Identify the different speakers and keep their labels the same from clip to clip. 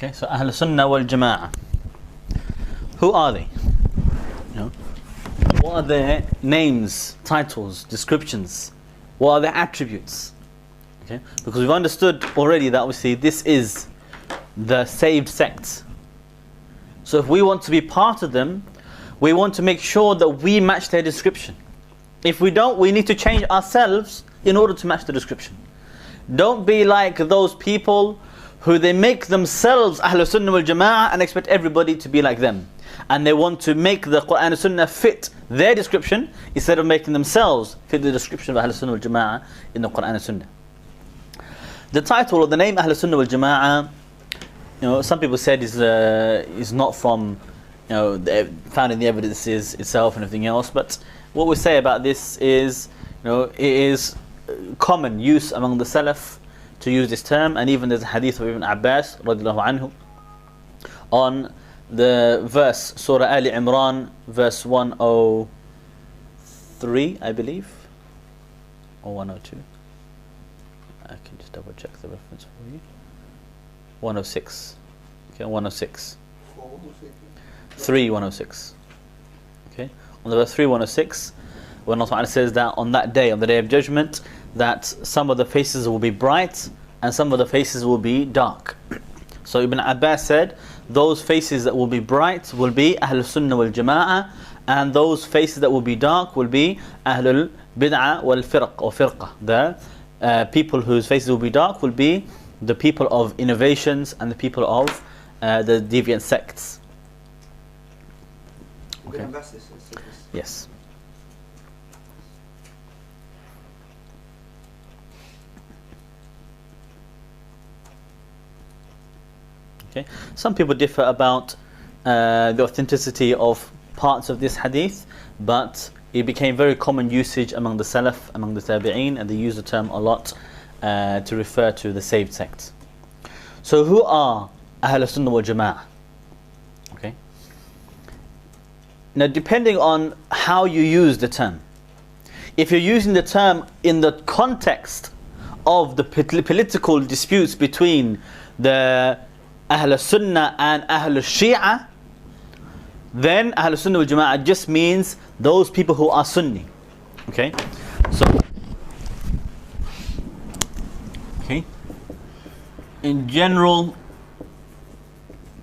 Speaker 1: Okay, so Ahlus Sunnah wal Djama'ah. Who are they? You know, what are their names, titles, descriptions? What are their attributes? Okay, because we've understood already that obviously this is the saved sect. So if we want to be part of them, we want to make sure that we match their description. If we don't, we need to change ourselves in order to match the description. Don't be like those people who they make themselves Ahlus Sunnah wal Djama'ah and expect everybody to be like them. And they want to make the Quran and Sunnah fit their description instead of making themselves fit the description of Ahlus Sunnah wal Djama'ah in the Quran and Sunnah. The title or the name Ahlus Sunnah wal Djama'ah, you know, some people said is not from, you know, found in the evidences itself and everything else. But what we say about this is, you know, it is common use among the Salaf to use this term, and even there's a hadith of Ibn Abbas radiallahu anhu on the verse Surah Ali Imran, verse 103, I believe, or 102. I can just double check the reference for you. 106. Okay, 106. 3:106. Okay, on the verse 3:106, when Allah Ta'ala says that on that day, on the day of judgment, that some of the faces will be bright and some of the faces will be dark. So Ibn Abbas said those faces that will be bright will be Ahlus Sunnah wal Djama'ah, and those faces that will be dark will be Ahlul Bid'ah wal Firq or Firqah. The people whose faces will be dark will be the people of innovations and the people of the deviant sects. Okay. Yes. Okay. Some people differ about the authenticity of parts of this hadith, but it became very common usage among the Salaf, among the Tabi'een, and they use the term a lot to refer to the saved sect. So who are Ahlus Sunnah wal Djama'ah? Okay. Now, depending on how you use the term, if you're using the term in the context of the political disputes between the Ahlus Sunnah and Ahlus Shi'ah, then Ahlus Sunnah wal Djama'ah just means those people who are Sunni. Okay? So, okay, in general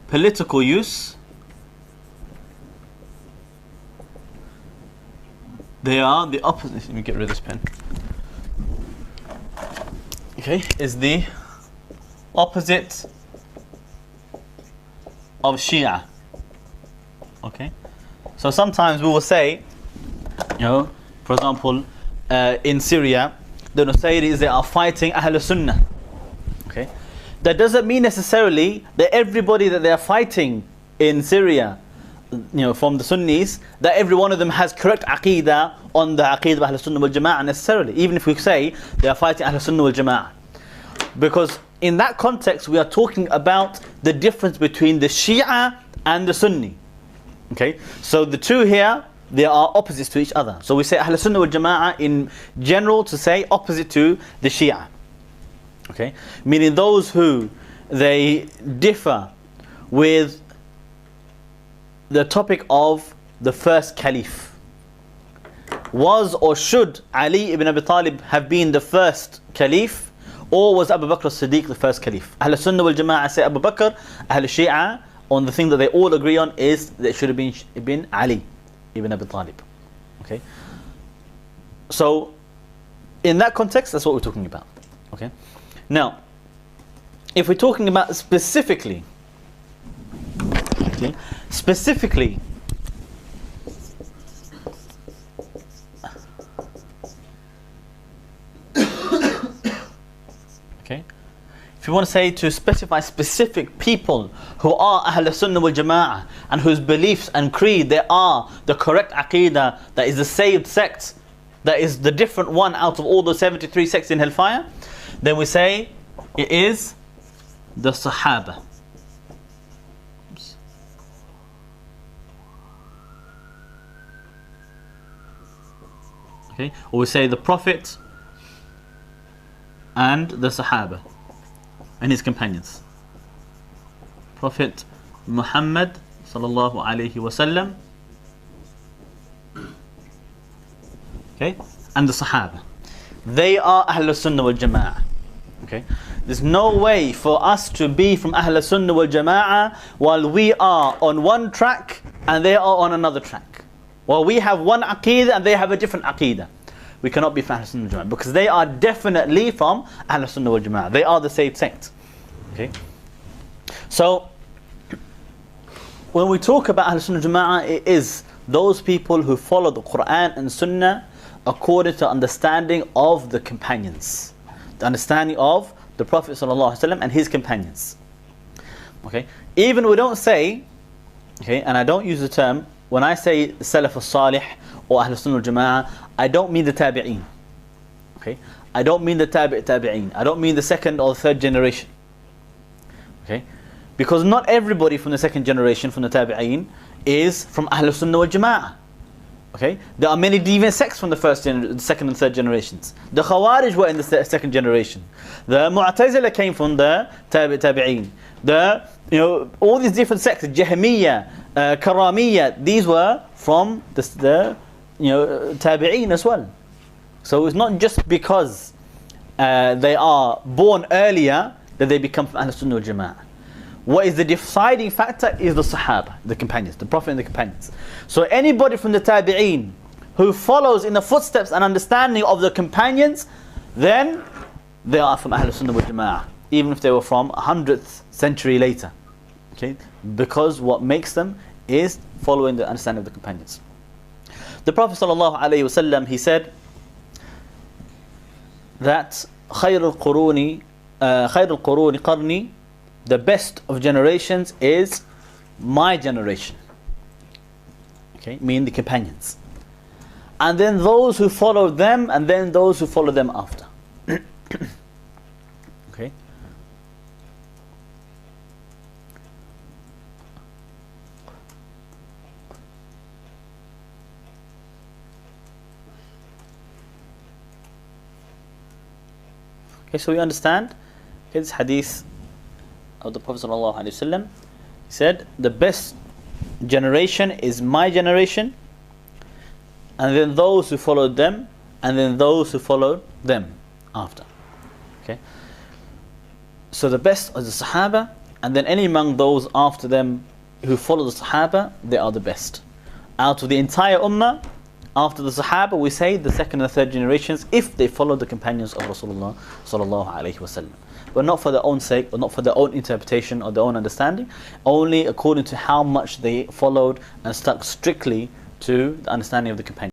Speaker 1: political use, they are the opposite. Let me get rid of this pen. Okay, is the opposite of Shia. Okay, so sometimes we will say, you know, for example, in Syria, the Nusayris, they are fighting Ahlus Sunnah. Okay, that doesn't mean necessarily that everybody that they are fighting in Syria, you know, from the Sunnis, that every one of them has correct aqidah on the aqidah of Ahlus Sunnah wal Jama'ah necessarily, even if we say they are fighting Ahlus Sunnah wal Jama'ah. Because in that context we are talking about the difference between the Shia and the Sunni. Okay, so the two here, they are opposites to each other. So we say Ahlus Sunnah wal Jama'ah in general to say opposite to the Shia. Okay, meaning those who they differ with the topic of the first caliph. Was or should Ali ibn Abi Talib have been the first caliph, or was Abu Bakr as-Siddiq the first caliph? Ahlus Sunnah wal Jama'ah say Abu Bakr. Ahlul Shi'ah, on the thing that they all agree on, is that it should have been Ali ibn Abi Talib. Okay, so in that context, that's what we're talking about. Okay, now if we're talking about specifically, okay, okay, if you want to say to specify specific people who are Ahlus Sunnah wal Jama'ah and whose beliefs and creed they are the correct aqidah, that is the saved sect, that is the different one out of all the 73 sects in hellfire, then we say it is the Sahaba. Oops. Okay, or we say the Prophet and the Sahaba and his companions. Prophet Muhammad sallallahu alayhi wasallam, okay, and the Sahaba. They are Ahlus Sunnah wal Djama'ah. Okay, there's no way for us to be from Ahlus Sunnah wal Djama'ah while we are on one track and they are on another track. While we have one aqeedah and they have a different aqeedah. We cannot be from Ahlus Sunnah wal Djama'ah because they are definitely from Ahlus Sunnah wal Djama'ah. They are the same sect. Okay, so when we talk about Ahlus Sunnah wal Djama'ah, it is those people who follow the Quran and Sunnah according to understanding of the companions, the understanding of the Prophet ﷺ and his companions. Okay, even we don't say, okay, and I don't use the term, when I say Salaf al-Salih or Ahlus Sunnah wal Jama'ah, I don't mean the Tabi'een. Okay, I don't mean the Tabi'een. I don't mean the second or third generation. Okay, because not everybody from the second generation, from the Tabi'een, is from Ahlus Sunnah wal Jama'ah. Okay, there are many deviant sects from the second and third generations. The Khawarij were in the second generation. The Mu'tazila came from the Tabi'een. All these different sects, Jahmiyyah, Karamiyyah, these were from the Tabi'een as well. So it's not just because they are born earlier that they become from Ahlus Sunnah wal Jama'ah. What is the deciding factor is the Sahaba, the companions, the Prophet and the companions. So anybody from the Tabi'een who follows in the footsteps and understanding of the companions, then they are from Ahlus Sunnah wal Jama'ah, even if they were from 100th century later. Okay, because what makes them is following the understanding of the companions. The Prophet ﷺ, he said that خير القرون قرني, the best of generations is my generation. Okay, meaning the companions. And then those who followed them, and then those who follow them after. Okay. Okay, so we understand his hadith of the Prophet ﷺ. He said, the best generation is my generation, and then those who followed them, and then those who followed them after. Okay. So the best are the Sahaba, and then any among those after them who follow the Sahaba, they are the best. Out of the entire Ummah, after the Sahaba, we say the second and third generations, if they follow the companions of Rasulullah sallallahu alaihi wasallam. But not for their own sake, or not for their own interpretation or their own understanding, only according to how much they followed and stuck strictly to the understanding of the companions.